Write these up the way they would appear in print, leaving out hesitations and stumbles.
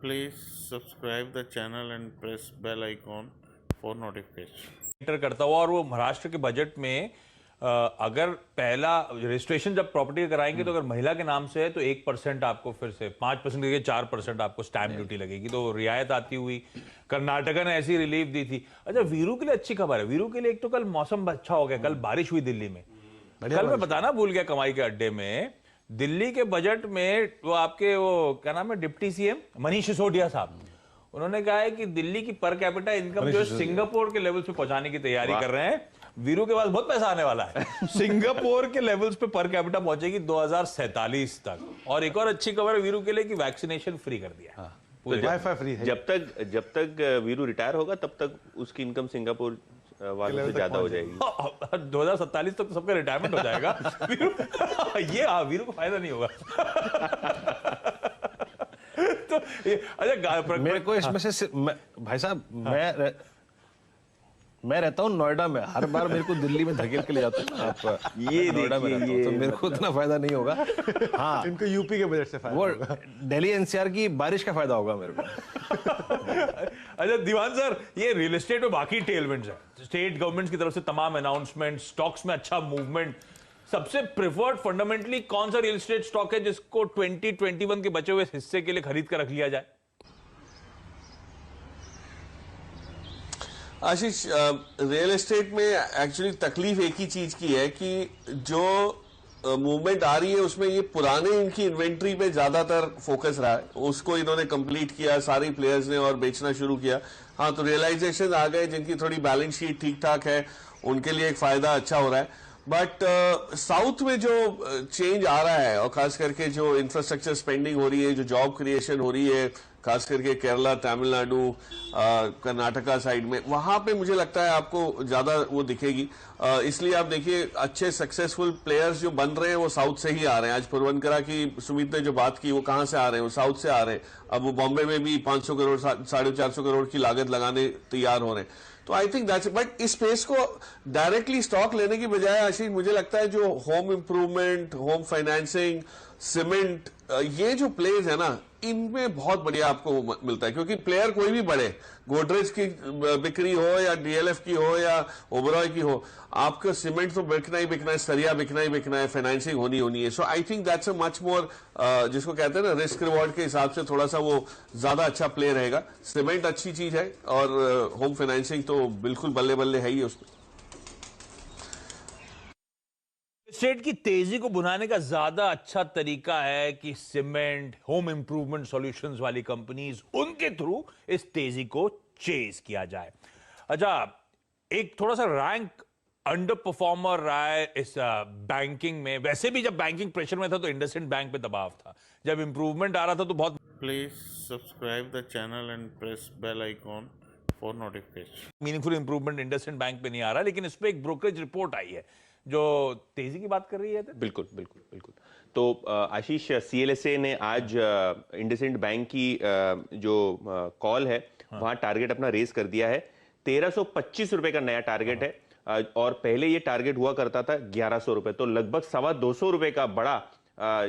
Please subscribe the channel and press bell icon for notification. Enter करता हुआ और वो महाराष्ट्र के बजट में अगर पहला रजिस्ट्रेशन जब प्रॉपर्टी कराएंगे तो अगर महिला के नाम से है तो 1% आपको फिर से 5% के 4% आपको स्टैंप ड्यूटी लगेगी, तो रियायत आती हुई। कर्नाटका ने ऐसी रिलीफ दी थी। अच्छा, वीरू के लिए अच्छी खबर है। वीरू के लिए एक तो कल मौसम अच्छा हो गया, कल बारिश हुई दिल्ली में। कल मैं बताना भूल गया, कमाई के अड्डे में दिल्ली के बजट में वो आपके वो क्या नाम है, डिप्टी सीएम मनीष सिसोदिया साहब, उन्होंने कहा है कि दिल्ली की पर कैपिटा इनकम जो है सिंगापुर के लेवल्स पे पहुंचाने की तैयारी कर रहे हैं। वीरू के पास बहुत पैसा आने वाला है। सिंगापुर के लेवल्स पे पर कैपिटा पहुंचेगी 2047 तक। और एक और अच्छी खबर है वीरू के लिए कि वैक्सीनेशन फ्री कर दिया। वाईफाई फ्री है। जब तक वीरू रिटायर होगा तब तक उसकी इनकम सिंगापुर वालों से ज्यादा हो जाएगी। 2047 तक तो सबका रिटायरमेंट हो जाएगा। ये वीरू को फायदा नहीं होगा। तो अच्छा, मेरे को इसमें से भाई साहब, मैं रहता हूँ नोएडा में, हर बार मेरे को दिल्ली में धकेल के ले जाते हैं आप। ये नोएडा में रहता हूँ तो मेरे को इतना फायदा नहीं होगा। हाँ, इनको यूपी के बजट से फायदा वो दिल्ली एनसीआर की बारिश का फायदा होगा मेरे को। अच्छा दीवान सर, ये रियल एस्टेट में बाकी टेलविंड्स है, स्टेट गवर्नमेंट्स की तरफ से तमाम अनाउंसमेंट, स्टॉक्स में अच्छा मूवमेंट। सबसे प्रेफर्ड फंडामेंटली कौन सा रियल एस्टेट स्टॉक है जिसको 2021 के बचे हुए हिस्से के लिए खरीद कर रख लिया जाए? आशीष, रियल एस्टेट में एक्चुअली तकलीफ एक ही चीज की है कि जो मूवमेंट आ रही है उसमें ये पुराने इनकी इन्वेंट्री पे ज्यादातर फोकस रहा है। उसको इन्होंने कंप्लीट किया सारी प्लेयर्स ने और बेचना शुरू किया। हाँ, तो रियलाइजेशन आ गए, जिनकी थोड़ी बैलेंस शीट ठीक ठाक है उनके लिए एक फायदा अच्छा हो रहा है। बट साउथ में जो चेंज आ रहा है और खास करके जो इंफ्रास्ट्रक्चर स्पेंडिंग हो रही है, जो जॉब क्रिएशन हो रही है, खास करके केरला, तमिलनाडु, कर्नाटका साइड में, वहां पे मुझे लगता है आपको ज्यादा वो दिखेगी। इसलिए आप देखिए अच्छे सक्सेसफुल प्लेयर्स जो बन रहे हैं वो साउथ से ही आ रहे हैं। आज पुरवनकरा की सुमित ने जो बात की वो कहां से आ रहे हैं, वो साउथ से आ रहे हैं। अब वो बॉम्बे में भी 500 करोड़ 450 करोड़ की लागत लगाने तैयार हो रहे हैं। तो आई थिंक दैट्स, बट इस स्पेस को डायरेक्टली स्टॉक लेने की बजाय आशीष, मुझे लगता है जो home improvement, home financing, cement, ये जो प्लेज है ना, इनमें बहुत बढ़िया आपको मिलता है। क्योंकि प्लेयर कोई भी बड़े, गोदरेज की बिक्री हो या डीएलएफ की हो या ओबरॉय की हो, आपका सीमेंट तो बिकना ही बिकना है, सरिया बिकना ही बिकना है, फाइनेंसिंग होनी है। So I think that's a much more, जिसको कहते हैं ना, रिस्क रिवॉर्ड के हिसाब से थोड़ा सा वो ज्यादा अच्छा प्ले रहेगा। सीमेंट अच्छी चीज है और होम फाइनेंसिंग तो बिल्कुल बल्ले बल्ले है ही उसमें। स्टेट की तेजी को बुनाने का ज्यादा अच्छा तरीका है कि सीमेंट, होम इंप्रूवमेंट सॉल्यूशंस वाली कंपनीज, उनके थ्रू इस तेजी को चेज किया जाए। अच्छा, एक थोड़ा सा रैंक अंडर परफॉर्मर रहा है इस बैंकिंग में। वैसे भी जब बैंकिंग प्रेशर में था तो इंडसइंड बैंक पे दबाव था, जब इंप्रूवमेंट आ रहा था तो बहुत। Please subscribe the channel and press bell icon for notification. Meaningful improvement IndusInd bank पे नहीं आ रहा, लेकिन इस पे एक ब्रोकरेज रिपोर्ट आई है जो तेजी की बात कर रही है। बिल्कुल बिल्कुल बिल्कुल। तो आशीष, सीएलएसए ने आज इंडसइंड बैंक की जो कॉल है, वहां टारगेट अपना रेस कर दिया है। 1325 रुपए का नया टारगेट है और पहले ये टारगेट हुआ करता था 1100 रुपए। तो लगभग 225 रुपए का बड़ा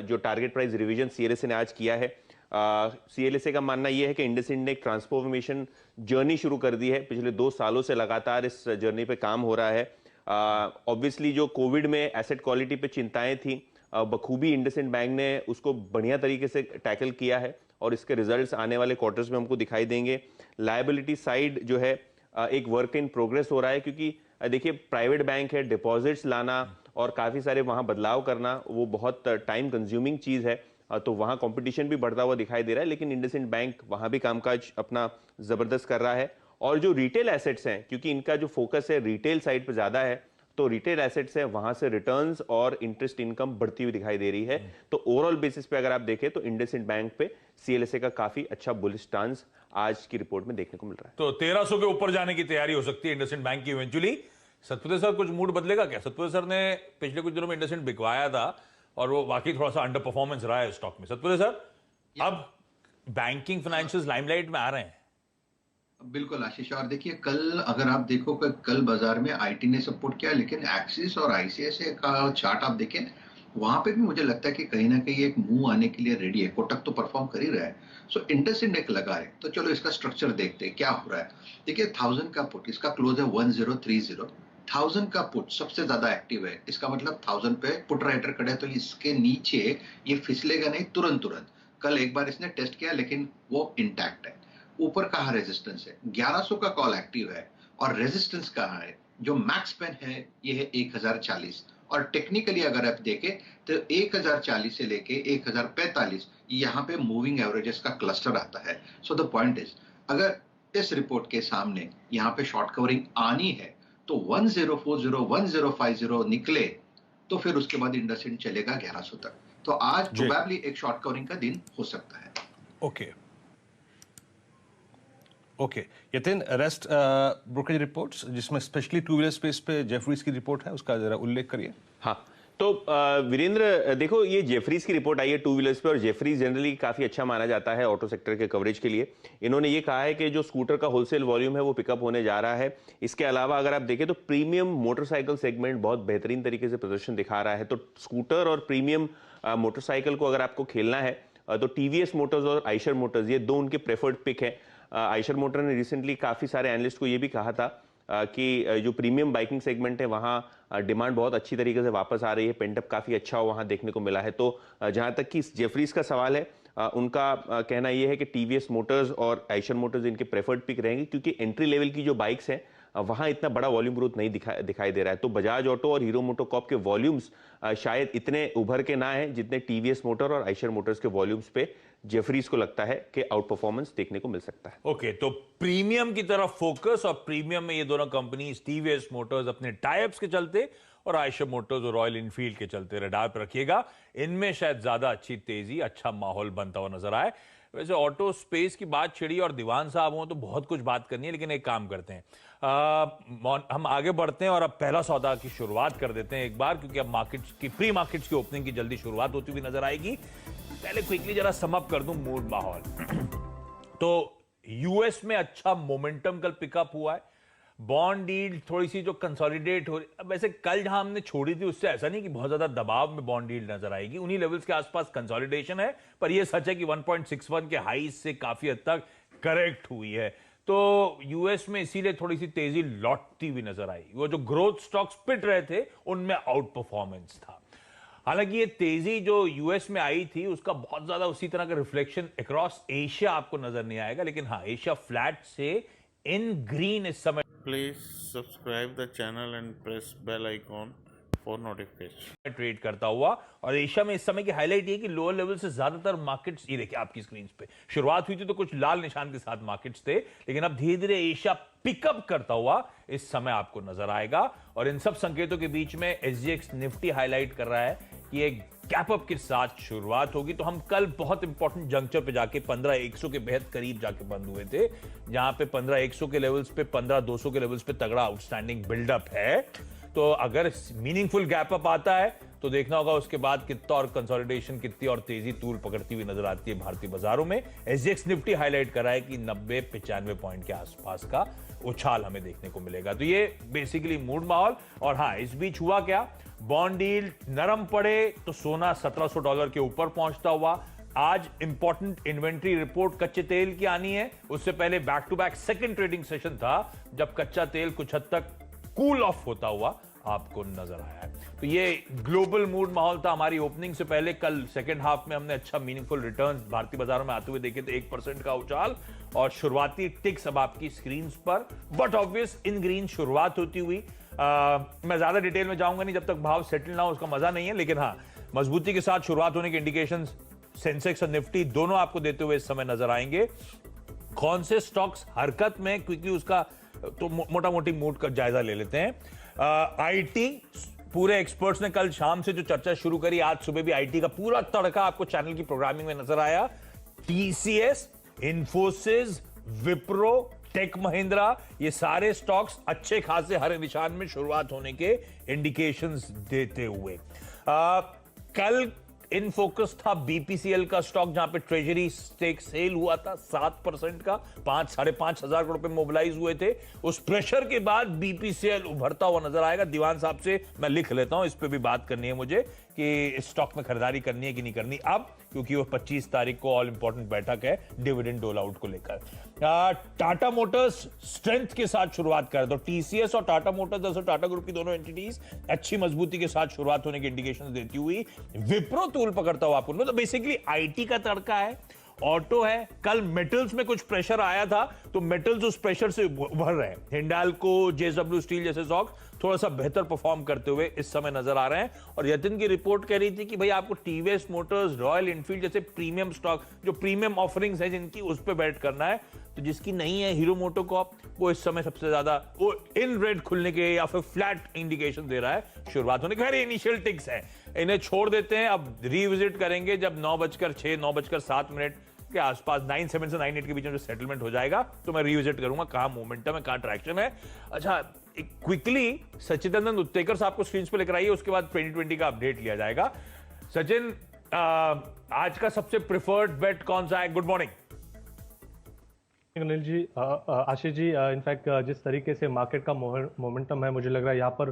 जो टारगेट प्राइस रिवीजन सीएलएसए ने आज किया है। सीएलएसए का मानना यह है कि इंडसइंड ने एक ट्रांसफॉर्मेशन जर्नी शुरू कर दी है। पिछले 2 सालों से लगातार इस जर्नी पे काम हो रहा है। ऑब्वियसली जो कोविड में एसेट क्वालिटी पे चिंताएं थी, बखूबी इंडसइंड बैंक ने उसको बढ़िया तरीके से टैकल किया है और इसके रिजल्ट्स आने वाले क्वार्टर्स में हमको दिखाई देंगे। लायबिलिटी साइड जो है एक वर्क इन प्रोग्रेस हो रहा है, क्योंकि देखिए प्राइवेट बैंक है, डिपॉजिट्स लाना और काफी सारे वहां बदलाव करना वो बहुत टाइम कंज्यूमिंग चीज है। तो वहां कंपटीशन भी बढ़ता हुआ दिखाई दे रहा है, लेकिन इंडसइंड बैंक वहां भी कामकाज अपना जबरदस्त कर रहा है। और जो रिटेल एसेट्स हैं, क्योंकि इनका जो फोकस है रिटेल साइड पे ज्यादा है, तो रिटेल एसेट्स है वहां से रिटर्न्स और इंटरेस्ट इनकम बढ़ती हुई दिखाई दे रही है। तो ओवरऑल बेसिस पे अगर आप देखें तो इंडसइंड बैंक पे सीएलएसए का काफी अच्छा बुलिश स्टांस आज की रिपोर्ट में देखने को मिल रहा है। तो 1300 के ऊपर जाने की तैयारी हो सकती है इंडसइंड बैंक की इवेंचुअली। सतपुते सर, कुछ मूड बदलेगा क्या? सतपुते सर ने पिछले कुछ दिनों में इंडसइंड बिकवाया था और वो वाकई थोड़ा सा अंडर परफॉर्मेंस रहा है स्टॉक में। सतपुते सर, अब बैंकिंग फाइनेंशियल लाइमलाइट में आ रहे हैं। बिल्कुल आशीष, और देखिए कल अगर आप देखो कल बाजार में आईटी ने सपोर्ट किया, लेकिन एक्सिस और आईसीआईसीआई का चार्ट आप देखें वहां पे भी मुझे लगता है कि कहीं ना कहीं एक मूव आने के लिए रेडी है। कोटक तो परफॉर्म कर ही रहा है, सो इंडसइंड एक लगा है। तो चलो इसका स्ट्रक्चर देखते हैं क्या हो रहा है। देखिए 1000 का पुट, इसका क्लोज है 1030। 1000 का पुट सबसे ज्यादा एक्टिव है, इसका मतलब 1000 पे पुट राइटर खड़े हैं, तो इसके नीचे ये फिसलेगा नहीं तुरंत। कल एक बार इसने टेस्ट किया लेकिन वो इंटैक्ट है। ऊपर कहाँ रेजिस्टेंस है, 1100 का कॉल एक्टिव है, और रेजिस्टेंस कहाँ है, जो मैक्स पेन है ये है 1040। और टेक्निकली अगर आप देखें तो 1040 से लेके 1045 यहाँ पे मूविंग एवरेजेस का क्लस्टर आता है। सो द पॉइंट इज, अगर इस रिपोर्ट के सामने यहाँ पे शॉर्ट कवरिंग आनी है तो 1040 1050 निकले तो फिर उसके बाद इंडसइंड चलेगा 1100 तक। तो आज प्रोबेबली एक शॉर्ट कवरिंग का दिन हो सकता है। Okay okay Yatin, rest brokerage reports जिसमें स्पेशली टू व्हीलर स्पेस पे जेफरीज की रिपोर्ट है, उसका जरा उल्लेख करिए। हाँ, तो वीरेंद्र देखो, ये जेफरीज की रिपोर्ट आई है टू व्हीलर्स पे, और जेफरीज जनरली काफी अच्छा माना जाता है ऑटो सेक्टर के कवरेज के लिए। इन्होंने ये कहा है कि जो स्कूटर का होलसेल वॉल्यूम है वो पिकअप होने जा रहा है। इसके अलावा अगर आप देखें तो प्रीमियम मोटरसाइकिल सेगमेंट बहुत बेहतरीन तरीके से प्रदर्शन दिखा रहा है। तो स्कूटर और प्रीमियम मोटरसाइकिल को अगर आपको खेलना है तो टीवीएस मोटर्स और आइशर मोटर्स, ये दो उनके प्रेफर्ड पिक है। आइशर मोटर ने रिसेंटली काफी सारे एनालिस्ट को ये भी कहा था कि जो प्रीमियम बाइकिंग सेगमेंट है वहाँ डिमांड बहुत अच्छी तरीके से वापस आ रही है, पेंटअप काफ़ी अच्छा वहाँ देखने को मिला है। तो जहाँ तक कि जेफरीज का सवाल है, उनका कहना यह है कि टीवीएस मोटर्स और आइशर मोटर्स इनके प्रेफर्ड पिक रहेंगे, क्योंकि एंट्री लेवल की जो बाइक्स हैं वहाँ इतना बड़ा वॉल्यूम ग्रोथ नहीं दिखाई दे रहा है। तो बजाज ऑटो और हीरो मोटोकॉर्प के वॉल्यूम्स शायद इतने उभर के ना हैं जितने टीवीएस मोटर और आइशर मोटर्स के वॉल्यूम्स पे जेफरीज को लगता है कि आउट परफॉर्मेंस देखने को मिल सकता है। ओके, तो प्रीमियम की तरफ फोकस, और प्रीमियम में ये दोनों कंपनी टीवीएस मोटर्स अपने टाइप्स के चलते और आइशर मोटर्स और रॉयल इनफील्ड के चलते रडार पर रखिएगा। इनमें शायद ज्यादा अच्छी तेजी, अच्छा माहौल बनता हुआ नजर आए। वैसे ऑटो स्पेस की बात छिड़ी और दीवान साहब हों तो बहुत कुछ बात करनी है, लेकिन एक काम करते हैं, हम आगे बढ़ते हैं और अब पहला सौदा की शुरुआत कर देते हैं एक बार, क्योंकि अब मार्केट्स की प्री मार्केट्स की ओपनिंग की जल्दी शुरुआत होती हुई नजर आएगी। पहले क्विकली जरा सम अप कर दूं मूड माहौल। तो यूएस में अच्छा मोमेंटम कल पिकअप हुआ है, बॉन्ड डील थोड़ी सी जो कंसोलिडेट हो रही, अब वैसे कल जहां हमने छोड़ी थी उससे ऐसा नहीं कि बहुत ज्यादा दबाव में बॉन्ड डील नजर आएगी, उन्हीं लेवल्स के आसपास कंसोलिडेशन है, पर यह सच है कि 1.61 के हाई से काफी हद तक करेक्ट हुई है। तो यूएस में इसीलिए थोड़ी सी तेजी लौटती हुई नजर आई। वो जो ग्रोथ स्टॉक्स पिट रहे थे उनमें आउट परफॉर्मेंस था। हालांकि ये तेजी जो यूएस में आई थी उसका बहुत ज्यादा उसी तरह का रिफ्लेक्शन अक्रॉस एशिया आपको नजर नहीं आएगा, लेकिन हाँ, एशिया फ्लैट से इन ग्रीन इस समय Please subscribe the channel and press bell icon for notification. Trade करता हुआ। और एशिया में इस समय की हाईलाइट ये कि लोअर लेवल से ज्यादातर मार्केट्स, ये देखिए आपकी स्क्रीन पे शुरुआत हुई थी तो कुछ लाल निशान के साथ मार्केट्स थे, लेकिन अब धीरे धीरे एशिया पिकअप करता हुआ इस समय आपको नजर आएगा। और इन सब संकेतों के बीच में एसजीएक्स निफ्टी हाईलाइट कर रहा है कि एक गैप अप के साथ शुरुआत होगी। तो हम कल बहुत इंपॉर्टेंट जंक्चर पे जाके 15,100 के बेहद करीब जाके बंद हुए थे, जहां पे 15,100 के लेवल्स पे, 15,200 के लेवल्स पे तगड़ा आउटस्टैंडिंग बिल्डअप है। तो अगर मीनिंगफुल गैप अप आता है तो देखना होगा उसके बाद कितना और कंसोलिडेशन, कितनी और तेजी तूल पकड़ती हुई नजर आती है भारतीय बाजारों में। एसजीएक्स निफ्टी हाईलाइट करा है कि 90-95 पॉइंट के आसपास का उछाल हमें देखने को मिलेगा। तो ये बेसिकली मूड माहौल। और हाँ, इस बीच हुआ क्या, बॉन्ड डील नरम पड़े तो सोना $1,700 के ऊपर पहुंचता हुआ। आज इंपॉर्टेंट इन्वेंट्री रिपोर्ट कच्चे तेल की आनी है, उससे पहले back to back second trading session था जब कच्चा तेल कुछ हद तक कूल ऑफ होता हुआ आपको नजर आया है। तो ये ग्लोबल मूड माहौल था हमारी ओपनिंग से पहले। कल सेकंड हाफ में हमने अच्छा मीनिंगफुल रिटर्न्स भारतीय बाजारों में आते हुए देखे थे, 1% का उछाल और शुरुआती टिक्स अब आपकी स्क्रीन पर, बट ऑब्वियस इन ग्रीन शुरुआत होती हुई। मैं ज्यादा डिटेल में जाऊंगा नहीं, जब तक भाव सेटल ना हो उसका मजा नहीं है, लेकिन हाँ, मजबूती के साथ शुरुआत होने के इंडिकेशंस सेंसेक्स और निफ्टी दोनों आपको देते हुए इस समय नजर आएंगे। कौन से स्टॉक्स हरकत में, क्योंकि उसका तो मोटा मोटी मूड का जायजा ले लेते हैं। आईटी, पूरे एक्सपर्ट्स ने कल शाम से जो चर्चा शुरू करी, आज सुबह भी आईटी का पूरा तड़का आपको चैनल की प्रोग्रामिंग में नजर आया। टीसीएस, इन्फोसिस, विप्रो, टेक महिंद्रा, ये सारे स्टॉक्स अच्छे खासे हरे निशान में शुरुआत होने के इंडिकेशंस देते हुए। कल इन फोकस था बीपीसीएल का स्टॉक, जहां पे ट्रेजरी स्टेक सेल हुआ था 7% का, 5-5.5 हजार करोड़ पे मोबिलाइज हुए थे। उस प्रेशर के बाद बीपीसीएल उभरता हुआ नजर आएगा। दीवान साहब से मैं लिख लेता हूं, इस पे भी बात करनी है मुझे कि इस स्टॉक में खरीदारी करनी है कि नहीं करनी अब, क्योंकि वो 25 तारीख को ऑल इंपॉर्टेंट बैठक है डिविडेंड डोल आउट को लेकर। टाटा मोटर्स स्ट्रेंथ के साथ शुरुआत कर दो। टीसीएस और टाटा मोटर्स दरअसल टाटा ग्रुप की दोनों एंटिटीज अच्छी मजबूती के साथ शुरुआत होने की इंडिकेशन देती हुई विप्रो तूल पकड़ता हुआ आपको, तो बेसिकली आईटी का तड़का है, ऑटो है। कल मेटल्स में कुछ प्रेशर आया था तो मेटल्स उस प्रेशर से उभर रहे हैं। हिंडाल्को, जेएसडब्ल्यू स्टील जैसे स्टॉक थोड़ा सा बेहतर परफॉर्म करते हुए इस समय नजर आ रहे हैं। और यतिन की रिपोर्ट कह रही थी कि भाई आपको टीवीएस मोटर्स, रॉयल एनफील्ड जैसे प्रीमियम स्टॉक, जो प्रीमियम ऑफरिंग्स है जिनकी, उस पर बैट करना है। तो जिसकी नहीं है हीरो मोटोकॉर्प, वो इस समय सबसे ज्यादा वो इन रेड खुलने के या फिर फ्लैट इंडिकेशन दे रहा है शुरुआत होने के। इनिशियल टिक्स है, इन्हें छोड़ देते हैं, अब रिविजिट करेंगे जब 9:06, 9:07 के आसपास 9:07 से 9:08 के बीच में जो सेटलमेंट हो जाएगा तो मैं रिविजिट करूंगा कहां मोमेंटम है, कहां ट्रैक्शन है। अच्छा, क्विकली सचिदानंद उत्तेकर साहब को स्क्रीन पे लेकर आइए, उसके बाद 2020 का अपडेट लिया जाएगा। सचिन, आज का सबसे प्रिफर्ड बेट कौन सा है? Good morning. Anil ji, Ashish ji, in fact जिस तरीके से मार्केट का मोमेंटम है, मुझे लग रहा है यहाँ पर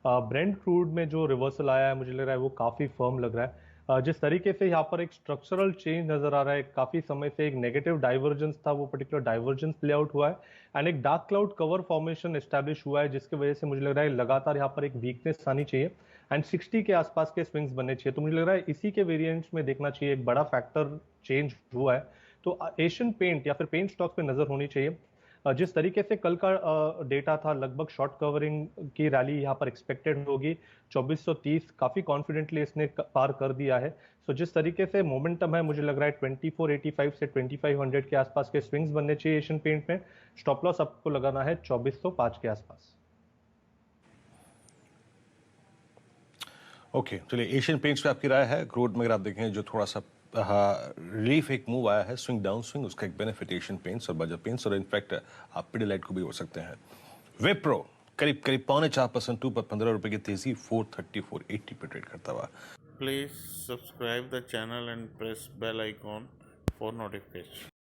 ब्रेंट क्रूड में जो रिवर्सल आया है, मुझे लग रहा है वो काफ़ी फर्म लग रहा है। जिस तरीके से यहाँ पर एक स्ट्रक्चरल चेंज नजर आ रहा है, काफ़ी समय से एक नेगेटिव डाइवर्जेंस था, वो पर्टिकुलर डाइवर्जेंस प्ले आउट हुआ है एंड एक dark cloud cover formation establish हुआ है, जिसकी वजह से मुझे लग रहा है लगातार यहाँ पर एक वीकनेस आनी चाहिए एंड 60 के आसपास के स्विंग्स बनने चाहिए। तो मुझे लग रहा है इसी के वेरिएंट्स में देखना चाहिए, एक बड़ा फैक्टर चेंज हुआ है तो एशियन पेंट या फिर पेंट स्टॉक्स पे नजर होनी चाहिए। जिस तरीके से कल का डेटा था, लगभग शॉर्ट कवरिंग की रैली यहाँ पर एक्सपेक्टेड होगी। 2430 काफी कॉन्फिडेंटली इसने पार कर दिया है। सो जिस तरीके से मोमेंटम है, मुझे लग रहा है 2485 से 2500 के आसपास के स्विंग्स बनने चाहिए एशियन पेंट में। स्टॉप लॉस आपको लगाना है 2405 के आसपास। ओके, चलिए एशियन पेंट्स पे आपकी राय है। क्रूड में अगर आप देखें जो थोड़ा सा रिलीफ एक मूव आया है, स्विंग डाउन स्विंग, उसका एक बेनिफिट एशियन पेंट्स और बजाज पेंट्स और इनफैक्ट आप पिडिलाइट को भी हो सकते हैं। विप्रो करीब 4.25% ऊपर 15 रुपए की तेजी, 430 480 पे ट्रेड करता हुआ। Please subscribe the channel and press bell icon for notification.